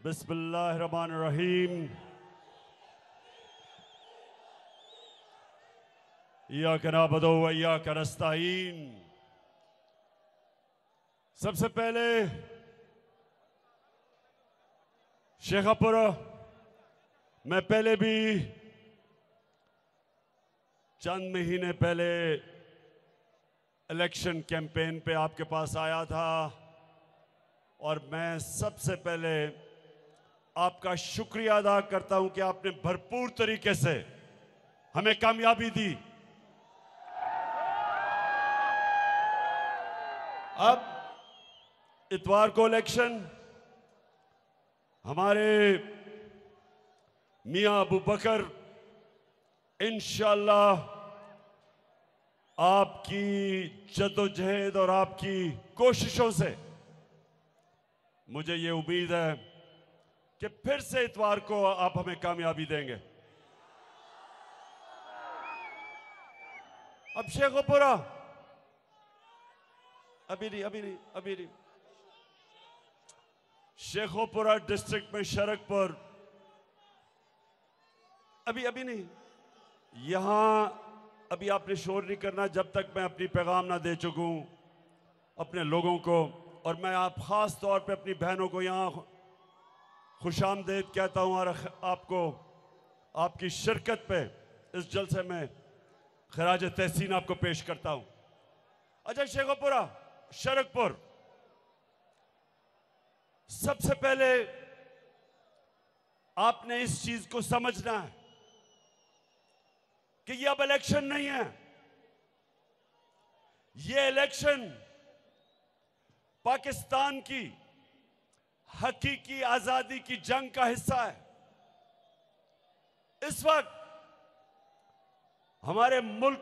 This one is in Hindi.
बिस्मिल्लाहिर्रहमानिर्रहीम। इय्याका नअबुदु व इय्याका नस्तईन। सबसे पहले शेखपुरा मैं पहले भी चंद महीने पहले इलेक्शन कैंपेन पे आपके पास आया था और मैं सबसे पहले आपका शुक्रिया अदा करता हूं कि आपने भरपूर तरीके से हमें कामयाबी दी। अब इतवार को इलेक्शन, हमारे मियां अबू बकर इंशाअल्लाह आपकी जद्दोजहद और आपकी कोशिशों से मुझे ये उम्मीद है कि फिर से इतवार को आप हमें कामयाबी देंगे। अब शेखपुरा अभी नहीं शेखपुरा डिस्ट्रिक्ट में शरकपुर अभी नहीं, यहां अभी आपने शोर नहीं करना जब तक मैं अपनी पैगाम ना दे चुकूं अपने लोगों को। और मैं आप खास तौर पे अपनी बहनों को यहां खुशामदीद कहता हूं और आपको आपकी शिरकत पे इस जलसे में खराज तहसीन आपको पेश करता हूं। अच्छा शेखपुरा शरकपुर, सबसे पहले आपने इस चीज को समझना है कि ये अब इलेक्शन नहीं है, ये इलेक्शन पाकिस्तान की हकीकी आजादी की जंग का हिस्सा है। इस वक्त हमारे मुल्क